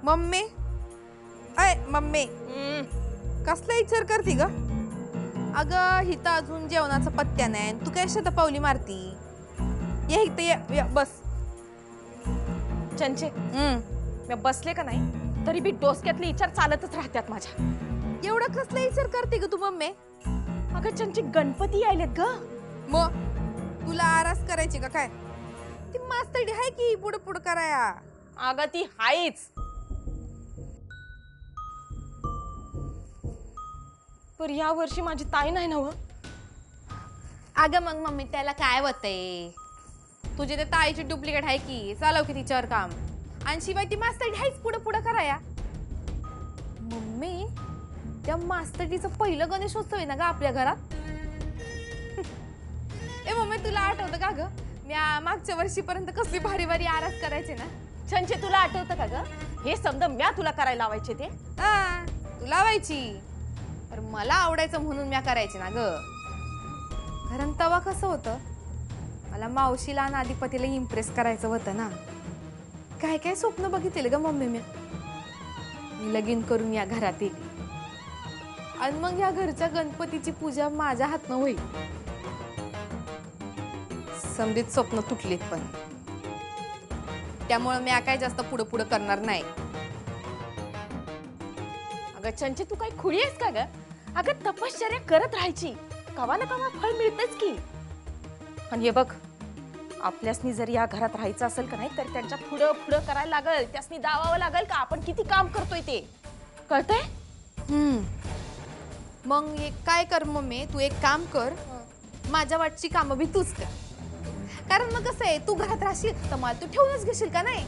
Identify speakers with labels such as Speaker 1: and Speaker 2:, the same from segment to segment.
Speaker 1: Mummy अय mummy कसला विचार करती ग? अगं हिथं अजून जेवणाचा पत्त्या नाही, तू काय शतपावली मारती? ये इथं ये बस.
Speaker 2: चंचे मी बसले का नाही तरी बी डोसक्यातले विचार चालतच राहतात माझ्या.
Speaker 1: एवढा कसला विचार करते ग तू मम्मी?
Speaker 2: अगं चंचे गणपती यायलेत ग.
Speaker 1: मग तुला आरास करायची का काय? ती मास्तडी आहे की पुढं पुढं कराया.
Speaker 2: अगं ती हायच पर या वर्षी माझी ताई नाही नव.
Speaker 1: अगं मग मम्मी त्याला काय होतंय? तुझे ते ताईची डुप्लिकेट आहे की, चालव की तिच्यावर काम. आणि शिवाय ती मास्तडी आहेच पुढं पुढं कराया. मम्मी त्या मास्तडीचं पहिलं गणेशोत्सव आहे ना ग आपल्या घरात. ए मम्मी तुला आठवतं का ग? मी मागच्या वर्षीपर्यंत कसली भारी भारी आरास करायचे ना.
Speaker 2: चंचे तुला आठवतं का ग? हे समजा म्या तुला करायला लावायचे ते.
Speaker 1: तू लावायची तर मला आवडायचं म्हणून म्या करायचे ना ग. कारण तवा कसं होतं, मला मावशीला आणि आदिपतीला इम्प्रेस करायचं होतं ना. काय काय स्वप्न बघितले ग मम्मी मी लगीन करून या घरात येईल आणि मग या घरच्या गणपतीची पूजा माझ्या हातनं होईल. समजीत स्वप्न तुटलीत पण त्यामुळे मी काय जास्त पुढं पुढं करणार नाही.
Speaker 2: अगं चंचे तू काही खुळी आहेस का ग? अगं तपश्चर्या करत राहायची, कवा ना कवा फळ मिळतेच की. आणि हे बघ आपल्यासनी जर या घरात राहायचं असेल का नाही तर त्यांच्या पुढं पुढं करायला लागल, त्यासनी दावावं लागल का आपण किती काम करतोय ते. कळतंय?
Speaker 1: मग एक काय कर मम्मी, तू एक काम कर, माझ्या वाटची कामं बी तूच कर. कारण मग कसं आहे, तू घरात राहशील तर मला तू ठेवूनच घेशील का नाही.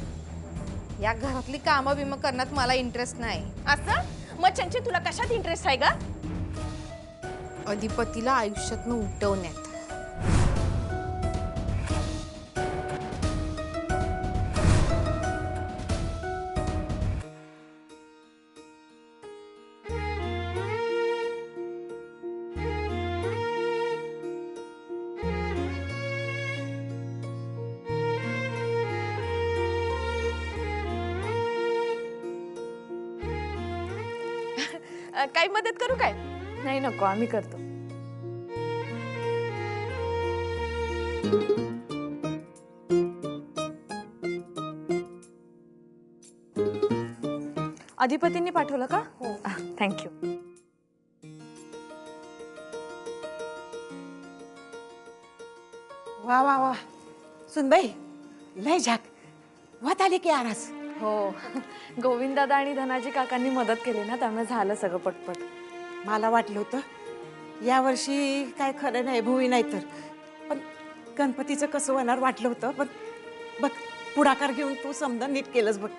Speaker 1: या घरातली कामं बिमं करण्यात मला इंटरेस्ट नाही.
Speaker 2: असं मग चंचे तुला कशात इंटरेस्ट आहे का?
Speaker 1: अधिपतीला आयुष्यातनं उठवण्यात.
Speaker 2: काही मदत करू काय?
Speaker 3: नाही नको, आम्ही करतो. अधिपतींनी पाठवलं का?
Speaker 2: हो.
Speaker 3: थँक्यू.
Speaker 4: वा वा वा सुनबाई लय झाक वात आली की आरास.
Speaker 3: हो, गोविंददादा आणि धनाजी काकांनी मदत केली ना, त्यामुळे झालं सगळं पटपट.
Speaker 4: मला वाटलं होतं यावर्षी काय खरं नाही भुई नाही तर, पण गणपतीचं कसं होणार वाटलं होतं. पण बघ पुढाकार घेऊन तू समजा नीट केलंस बघ,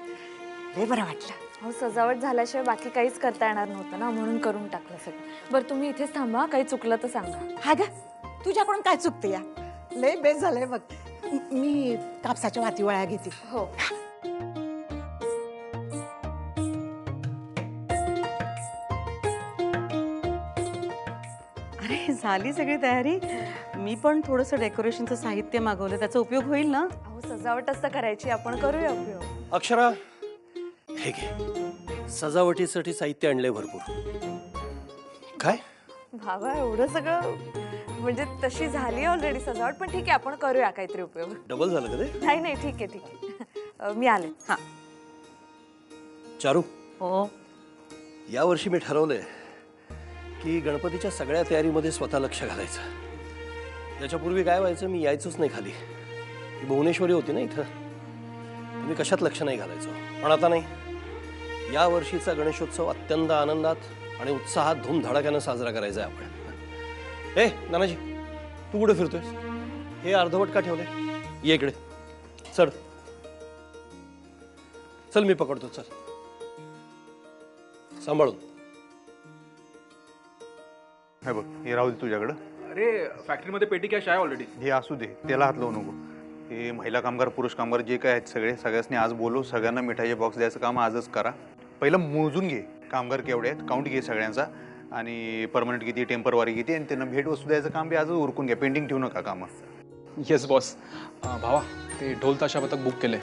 Speaker 4: लय बरं वाटलं.
Speaker 3: हो, सजावट झाल्याशिवाय बाकी काहीच करता येणार नव्हतं ना, म्हणून करून टाकलं सगळं. बरं तुम्ही इथेच थांबा, काही चुकलं तर सांगा.
Speaker 4: हा ग तुझ्याकडून काय चुकते या, लय बेस झालंय बघ. मी कापसाच्या वाती वळ्या घेते.
Speaker 3: हो.
Speaker 5: अरे झाली सगळी तयारी. मी पण थोडंसं डेकोरेशनचं साहित्य मागवलं, त्याचा उपयोग होईल ना?
Speaker 3: अहो सजावटच तर करायची, आपण करूया उपयोग.
Speaker 6: अक्षरा हे घे, सजावटीसाठी साहित्य आणलंय भरपूर. काय
Speaker 3: भावा एवढं सगळं म्हणजे तशी झाली ऑलरेडी सजावट, पण ठीक आहे आपण करूया काहीतरी उपयोग.
Speaker 6: डबल झालं का ते?
Speaker 3: नाही नाही ठीक आहे ठीक आहे. मी आले. हां
Speaker 6: चारू,
Speaker 5: हो.
Speaker 6: यावर्षी मी ठरवलंय की गणपतीच्या सगळ्या तयारीमध्ये स्वतः लक्ष घालायचं. याच्यापूर्वी काय व्हायचं, मी यायचोच नाही खाली. ही भुवनेश्वरी होती ना इथं, मी कशात लक्ष नाही घालायचो. पण आता नाही, या वर्षीचा गणेशोत्सव अत्यंत आनंदात आणि उत्साहात धूमधडाक्यानं साजरा करायचा आहे आपण. ए नानाजी, तू कुठे फिरतोयस? हे अर्धवट का ठेवले? ये इकडे चल. चल मी पकडतो, चल सांभाळून.
Speaker 7: हे बघ, हे राहू दे तुझ्याकडं.
Speaker 8: अरे फॅक्टरीमध्ये पेटी कॅश आहे ऑलरेडी.
Speaker 7: हे असू दे, त्याला हात लावू नको. हे महिला कामगार पुरुष कामगार जे काय आहेत सगळ्यांनी आज बोलव. सगळ्यांना मिठाईचे बॉक्स द्यायचं काम आजच करा. पहिलं मोजून घे कामगार केवढे आहेत, काउंट घे सगळ्यांचा, आणि परमनंट किती टेम्परवारी किती, आणि त्यांना भेट वस्तू द्यायचं काम बी आजच उरकून घ्या. पेंडिंग ठेवू नका कामं.
Speaker 8: Yes boss. भावा ते ढोल ताशा पथक बुक केले.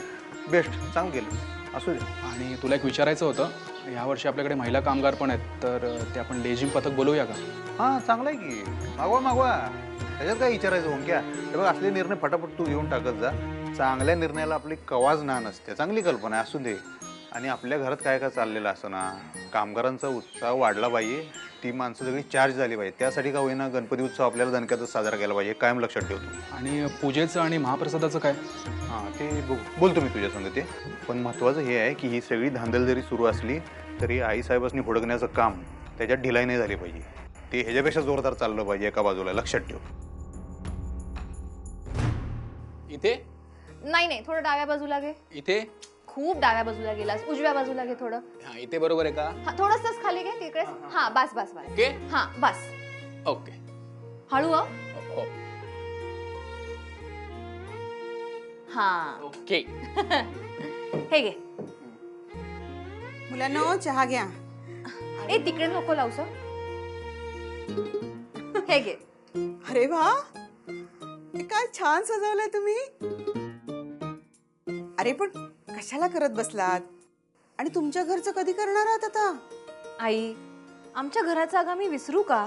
Speaker 7: बेस्ट, चांगलं केलं. असू दे.
Speaker 8: आणि तुला एक विचारायचं होतं, यावर्षी आपल्याकडे महिला कामगार पण आहेत, तर ते आपण लेझिम पथक बोलवूया का?
Speaker 7: हां चांगलं आहे की, मागवा त्याच्यात काय विचारायचं ओंक्या. हे बघ असले निर्णय फटाफट तू घेऊन टाकत जा. चांगल्या निर्णयाला आपली कवाज ना नसते. चांगली कल्पना आहे, असू दे. आणि आपल्या घरात काय काय चाललेलं असं ना, कामगारांचा उत्साह वाढला पाहिजे, ती माणसं सगळी चार्ज झाली पाहिजे. त्यासाठी का होईना गणपती उत्सव आपल्याला दणक्यातच साजरा केला पाहिजे, कायम लक्षात ठेवतो.
Speaker 8: आणि पूजेचं आणि महाप्रसादाचं काय?
Speaker 7: हां ते बोलतो मी तुझ्या संग ते. पण महत्त्वाचं हे आहे की ही सगळी धांदल जरी सुरू असली तरी आईसाहेबांनी हुडकण्याचं काम त्याच्यात ढिलाई नाही झाली पाहिजे. ते ह्याच्यापेक्षा जोरदार चाललं पाहिजे एका बाजूला, लक्षात ठेव.
Speaker 8: इथे
Speaker 1: नाही थोडं डाव्या बाजूला घे.
Speaker 8: इथे
Speaker 1: खूप डाव्या बाजूला गेलास, उजव्या बाजूला घे थोडं.
Speaker 8: हा इथे बरोबर आहे का?
Speaker 1: हा थोडंसंच खाली घे तिकडे. हा बस बस बस.
Speaker 8: ओके
Speaker 1: हा बस.
Speaker 8: ओके.
Speaker 1: हळू हं.
Speaker 8: हो
Speaker 1: हा
Speaker 8: ओके.
Speaker 1: हे घे.
Speaker 4: मुलांनो चहा घ्या.
Speaker 1: ए तिकडे नको लावूस हं. हे घे.
Speaker 4: अरे वा, हे काय छान सजवलंय तुम्ही. अरे पण कशाला करत बसलात? आणि तुमच्या घरचं कधी करणार आहात आता?
Speaker 1: आई, आमच्या घराचा आगामी विसरू का?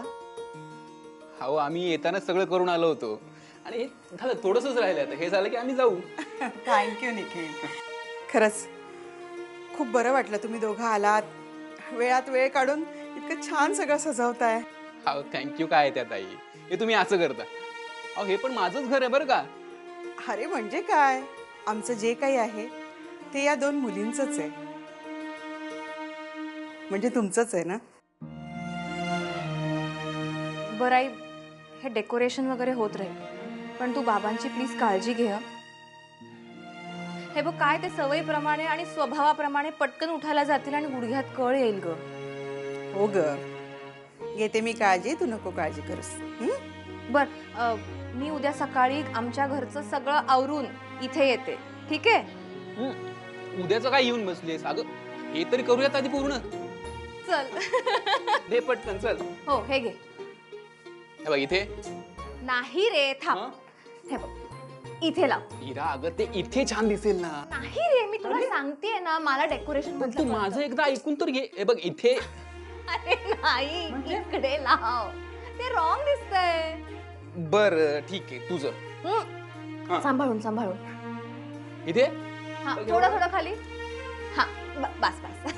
Speaker 8: हो आम्ही येतानाच सगळं करून आलो होतो आणि हे झालं थोडंसंच राहिलं, आता हे झालं की आम्ही जाऊ.
Speaker 4: थँक्यू निखिल. खरंच खूप बरं वाटलं तुम्ही दोघं आलात. वेळात वेळ काढून इतकं छान सगळं सजवताय.
Speaker 8: हो थँक्यू. काय त्यात आई, हे तुम्ही असं करता. अहो हे पण माझंच घर आहे बरं का.
Speaker 4: अरे म्हणजे काय, आमचं जे काही आहे ते या दोन मुलींचंच आहे. म्हणजे तुमचंच आहे ना.
Speaker 1: बरं आई, हे डेकोरेशन वगैरे होत राहील, पण तू बाबांची प्लीज काळजी घे हं. हे बघ काय ते सवयीप्रमाणे आणि स्वभावाप्रमाणे पटकन उठायला जातील आणि गुडघ्यात कळ येईल ग.
Speaker 4: हो ग, घेते मी काळजी, तू नको काळजी करूस.
Speaker 1: बर मी उद्या सकाळी आमच्या घरचं सगळं आवरून इथे येते, ठीक आहे?
Speaker 8: उद्याचं काय येऊन बसलीस अगं, हे तरी करूयात आधी पूर्ण.
Speaker 1: चल.
Speaker 8: दे पटकन चल.
Speaker 1: हो हे घे.
Speaker 8: हे बघ इथे
Speaker 1: नाही रे थांब. हे बघ इथे लाव.
Speaker 8: इरा अगं ते इथे छान दिसेल ना.
Speaker 1: नाही रे, मी तुला सांगतेय ना, मला डेकोरेशन
Speaker 8: पण तू माझं एकदा ऐकून तर घे. हे बघ इथे.
Speaker 1: अरे नाही, इकडे लाव. ते रॉंग दिसतंय.
Speaker 8: बर ठीक आहे तुझं. हा.
Speaker 1: सांभाळून सांभाळून.
Speaker 8: इथे
Speaker 1: हा थोडं थोडं खाली. हा बस बस.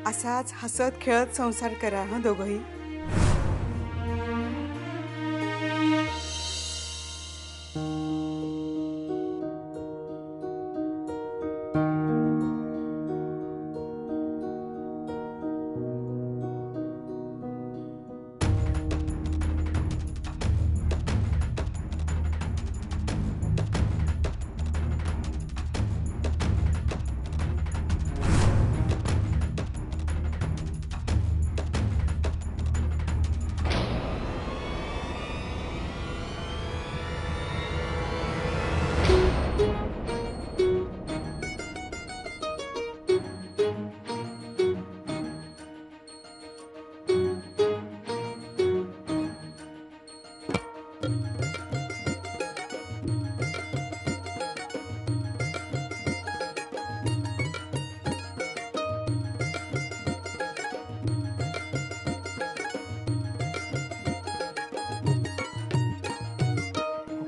Speaker 4: असाच हसत खेळत संसार करा हं दोघंही.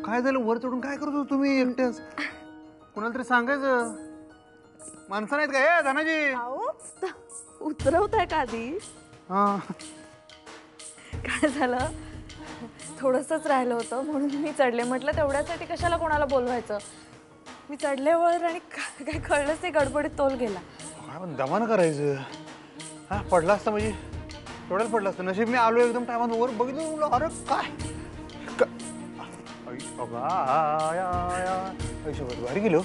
Speaker 7: काय झालं, वर चढून काय करतो तुम्ही एकट्याच? कुणाला तरी सांगायचं. माणसं नाहीत काय धनाजी?
Speaker 3: उतरवताय का आधी?
Speaker 7: हा
Speaker 3: काय झालं, थोडंसंच राहिलं होतं म्हणून मी चढले. म्हटलं तेवढ्यासाठी कशाला कोणाला बोलवायचं. मी चढले वर आणि काय कळलंच नाही, गडबडीत तोल गेला.
Speaker 7: काय पण दमानं करायचं. हा पडला असता म्हणजे थोड्याला पडला असतं. नशीब मी आलो एकदम टायमात वर बघितलं, म्हणलं अरे काय पैशावर भारी गेलो.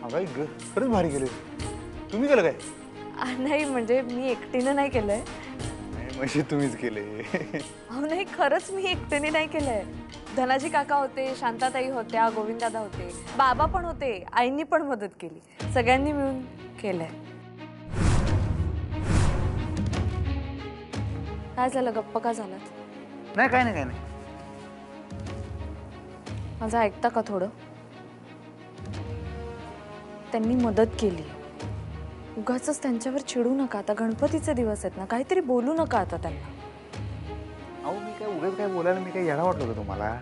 Speaker 7: अगं ग खरंच भारी गेलो. तुम्ही केलं काय?
Speaker 3: नाही म्हणजे मी एकटीनं नाही केलंय.
Speaker 7: म्हणजे तुम्हीच केले.
Speaker 3: अहो नाही, खरंच मी एकटीने नाही केलंय. धनाजी काका होते, शांताताई होत्या, गोविंदादा होते, बाबा पण होते, आईंनी पण मदत केली. सगळ्यांनी मिळून केलंय. काय झालं, गप्प का झालात?
Speaker 7: नाही काय नाही काय नाही.
Speaker 3: माझं ऐकता का थोडं? त्यांनी मदत केली. उगाचच त्यांच्यावर चिडू नका. आता गणपतीचे दिवस आहेत ना, काहीतरी बोलू नका आता त्यांना.
Speaker 7: अहो मी काय उगाच काय बोलायला मी काय याला वाटलं होतं तुम्हाला?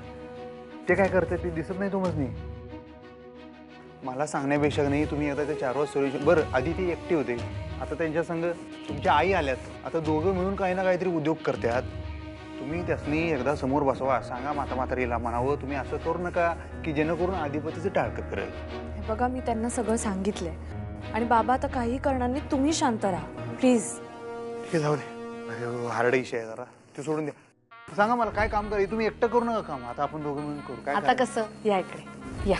Speaker 7: ते काय करते ते दिसत नाही तुम्हाला? मला सांगण्यापेक्षा नाही तुम्ही आता ते 4 वाजता सोल्युशन. बरं आधी ती एकटी होते, आता त्यांच्या संग तुमच्या आई आल्यात. आता दोघं मिळून काही ना काहीतरी उद्योग करतात. तुम्ही त्यासनी एकदा समोर बसवा, सांगा म्हातारीला म्हणावं तुम्ही असं करू नका की जेणेकरून अधिपतीचं टाळकं करेल.
Speaker 3: हे बघा, मी त्यांना सगळं सांगितलंय आणि बाबा आता काही करणार नाही. तुम्ही शांत राहा प्लीज.
Speaker 7: ठीक आहे, जाऊ दे. अरे हार्ड इशू आहे जरा, ते सोडून द्या. सांगा मला काय काम करायचं. तुम्ही एकटं करू नका काम, आता आपण दोघं मिळून करू. काय
Speaker 3: आता कसं, या इकडे या.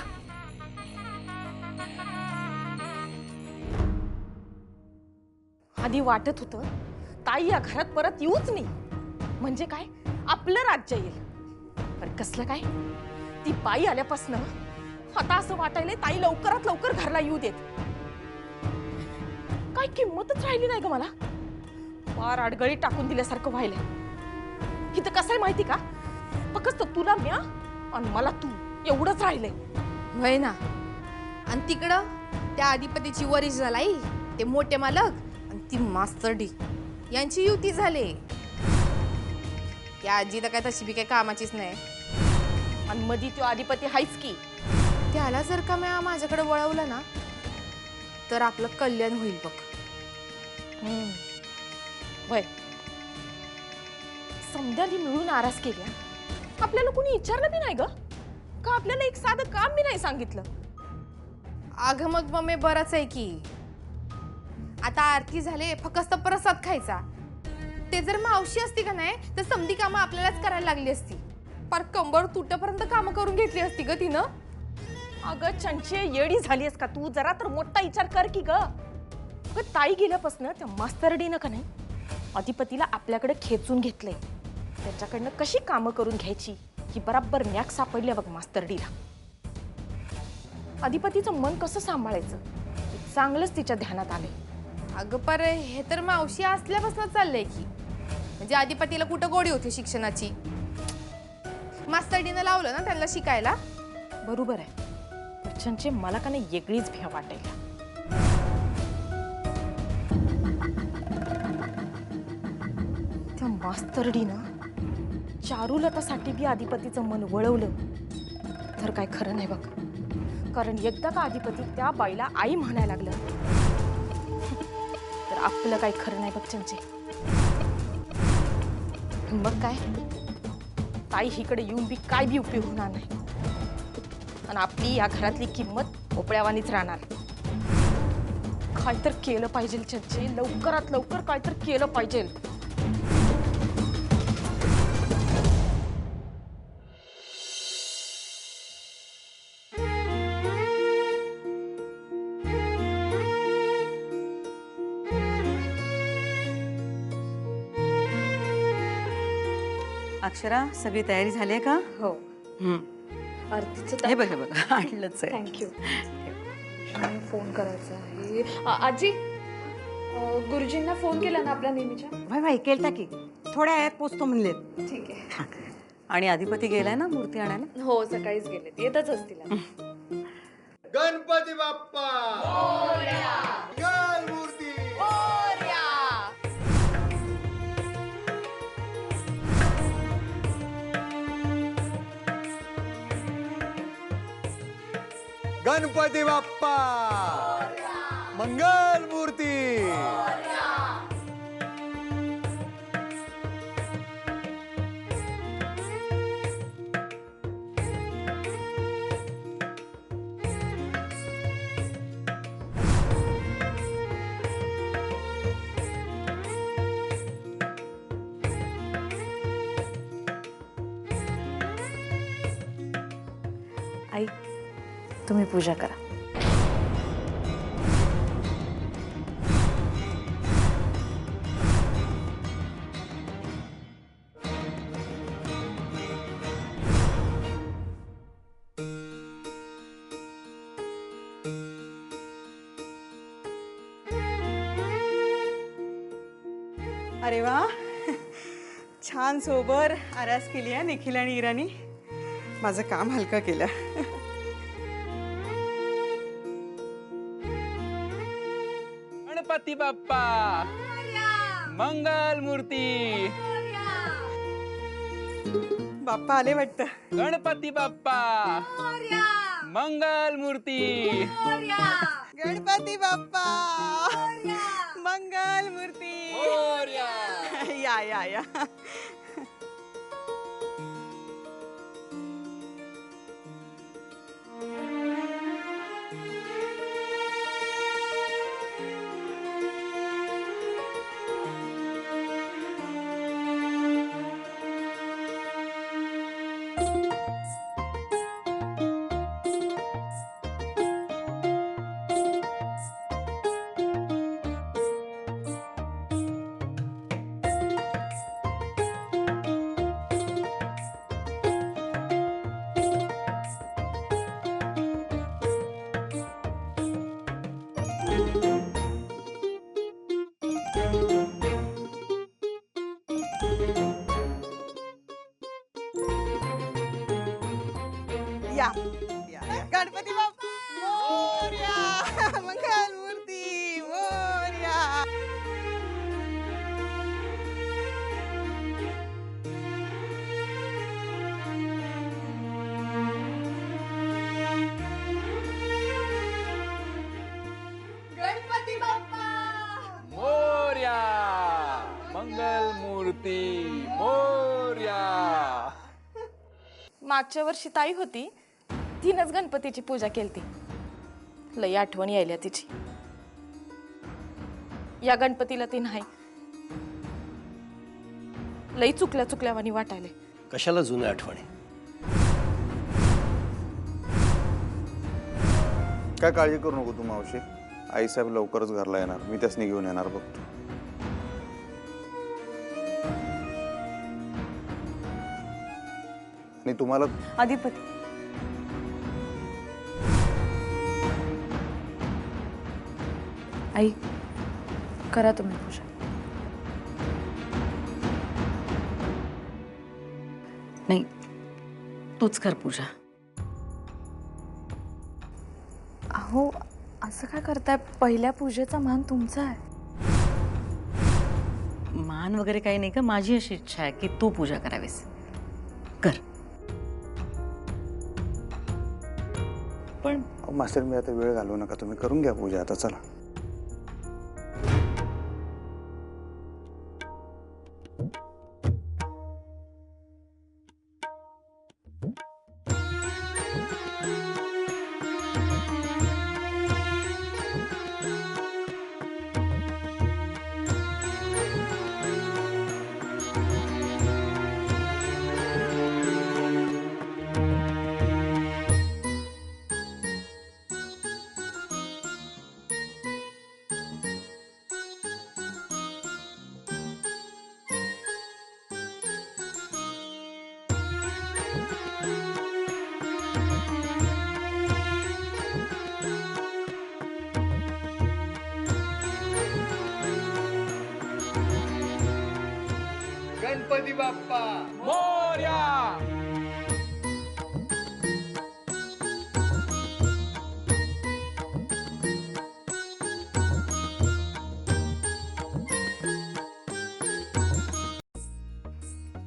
Speaker 2: आधी वाटत होतं ताई या घरात परत येऊच नाही, म्हणजे काय आपलं राज्य येईल. पण कसलं काय, ती बाई आल्यापासून आता असं वाटायलंय ताई लवकरात लवकर घरला येऊ देत. काय किंमतच राहिली नाही ग मला. फार अडगळी टाकून दिल्यासारखं व्हायलंय. इथं कसं आहे माहिती का, फक्त तुला म्या आणि मला तू एवढंच राहिलंय.
Speaker 1: होय ना. आणि तिकडं त्या अधिपतीची ओरिजिनल आई, ते मोठे मालक आणि ती मास्तर डी यांची युती झाली. त्या आजी तर काय तशी बी काही कामाचीच नाही.
Speaker 2: आणि मधी तो अधिपती हायच की.
Speaker 1: त्याला जर का माझ्याकडे वळवलं ना तर आपलं कल्याण होईल बघ.
Speaker 2: वय समद्याली मिळून आरास केल्या, आपल्याला कोणी विचारलं बी नाही ग का, आपल्याला एक साधं काम बी नाही सांगितलं.
Speaker 1: अगं मग मम्मी बरंच आहे की. आता आरती झाले, फक्त प्रसाद खायचा. ते जर मावशी असती का नाही तर समधी कामं आपल्यालाच करायला लागली असती. फार कंबर तुटपर्यंत कामं करून घेतली असती ग तिनं.
Speaker 2: अगं चंचे, येडी झालीस का तू? जरा तर मोठा विचार कर की ग. अगं ताई गेल्यापासून त्या मास्तरडीनं का नाही अधिपतीला आपल्याकडे खेचून घेतलंय. त्याच्याकडनं कशी कामं करून घ्यायची ही बराबर न्याक सापडली बघ मास्तरडीला. अधिपतीचं मन कसं सांभाळायचं हे चांगलंच तिच्या ध्यानात आलंय.
Speaker 1: अगं पर हे तर मावशी असल्यापासून चाललंय की. म्हणजे अधिपतीला कुठं गोडी होती शिक्षणाची. मास्तरडीनं लावलं ना त्यांना शिकायला.
Speaker 2: बरोबर आहे. चंचे, मला का नाही वेगळीच भ्या वाटायला. त्या मास्तरडीनं चारुलतासाठी बी अधिपतीचं मन वळवलं तर काय खरं नाही बघ. कारण एकदा का अधिपती त्या बाईला आई म्हणायला लागलं तर आपलं काही खरं नाही बघ चंचे. मग काय ताई हिकडे येऊन बी काय बी उपयोग होणार नाही आणि आपली या घरातली किंमत भोपळ्यावानीच राहणार. काय तर केलं पाहिजे चंचे, लवकरात लवकर काय तर केलं पाहिजे.
Speaker 5: अक्षरा, सगळी तयारी झाली आहे का?
Speaker 3: हो. आरतीचं
Speaker 5: हे बघ आणलंच आहे.
Speaker 3: थँक्यू. फोन करायचा आहे. आजी, गुरुजींना फोन केला ना आपल्या नेहमीच्या?
Speaker 4: भाई केलता की थोड्या वेळात पोचतो म्हणले.
Speaker 3: ठीक आहे.
Speaker 5: आणि अधिपती गेलाय ना मूर्ती आणायला?
Speaker 3: हो, सकाळीच गेले, येतच असतील.
Speaker 9: गणपती बाप्पा मंगल मूर्ती. गणपती बाप्पा मंगल मूर्ती.
Speaker 3: आई, तुम्ही पूजा करा.
Speaker 5: अरे वा, छान सोबर आरास केली आहे निखिल आणि इराणी. माझं काम हलकं केलं.
Speaker 8: गणपती बाप्पा मंगल मूर्ती.
Speaker 4: बाप्पा आले वाटतं.
Speaker 8: गणपती बाप्पा मंगल मूर्ती.
Speaker 4: गणपती बाप्पा मंगल मूर्ती. या या या. या या या. गणपती बाप्पा मोरया. मंगल मूर्ती मोरया.
Speaker 1: गणपती बाप्पा
Speaker 8: मोरया. मंगल मूर्ती मोरया.
Speaker 2: मागच्या वर्षी ताई होती, तिनंच गणपतीची पूजा केलती. लई आठवण यायल्या तिची. या गणपतीला ती नाही. लई चुकल्या चुकल्यावानी वाटायले.
Speaker 6: कशाला जुन्या आठवणी?
Speaker 7: काय काळजी करू नको तू मावशी. आईसाहेब लवकरच घरला येणार. मी त्यासनी घेऊन येणार बघतो. आणि तुम्हाला
Speaker 5: अधिपती
Speaker 3: आई करा तुम्ही पूजा.
Speaker 5: नाही, तूच कर पूजा.
Speaker 3: अहो असं काय करताय? पहिल्या पूजेचा मान तुमचा आहे.
Speaker 5: मान वगैरे काही नाही का, माझी अशी इच्छा आहे की तू पूजा करावीस. कर. पण
Speaker 7: मास्टर मी आता वेळ घालवू नका. तुम्ही करून घ्या पूजा आता. चला.
Speaker 8: गणपती बाप्पा मोरया.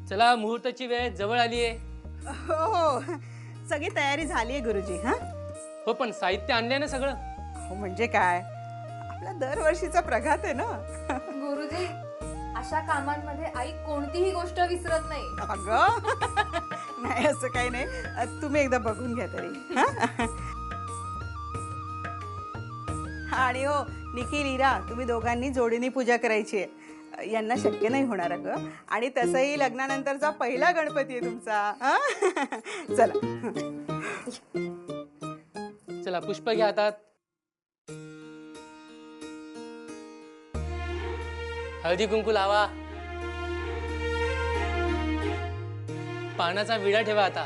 Speaker 10: चला, मुहूर्ताची वेळ जवळ आली आहे.
Speaker 4: हो हो. सगळी तयारी झाली आहे गुरुजी. हा
Speaker 10: हो, पण साहित्य आणलंय ना सगळं?
Speaker 4: हो म्हणजे काय, आपला दरवर्षीचा प्रघात आहे ना.
Speaker 1: गुरुजी, अशा कामांमध्ये आई कोणतीही गोष्ट विसरत नाही.
Speaker 4: अगं नाही असं काही नाही. तुम्ही एकदा बघून घ्या तरी. हा? आणि हो निखिल, इरा, तुम्ही दोघांनी जोडीने पूजा करायची आहे. यांना शक्य नाही होणार अगं. आणि तसंही लग्नानंतरचा पहिला गणपती आहे तुमचा. हा? चला
Speaker 10: चला, पुष्प घ्या हातात. हळदी कुंकू लावा. पानाचा विडा ठेवा आता.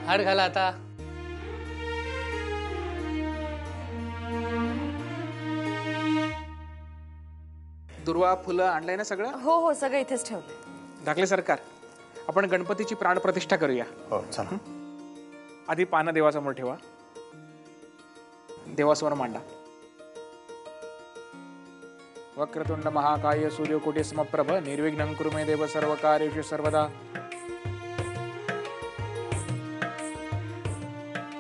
Speaker 10: हार घाला आता.
Speaker 8: दुर्वा फुलं आणलंय ना सगळं?
Speaker 3: हो हो सगळं इथेच ठेवलंय.
Speaker 8: धाकले सरकार,
Speaker 11: आपण गणपतीची प्राणप्रतिष्ठा करूया.
Speaker 7: हो चला.
Speaker 11: आधी पानं देवासमोर ठेवा, देवासमोर मांडा. वक्रतुंड महाकाय सूर्यकोटी समप्रभ निर्विघ्नं कुरु मे देव सर्व कार्येषु सर्वदा.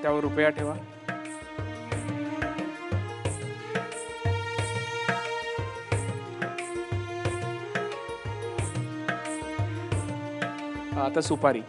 Speaker 11: त्यावर रुपया ठेवा. आता सुपारी.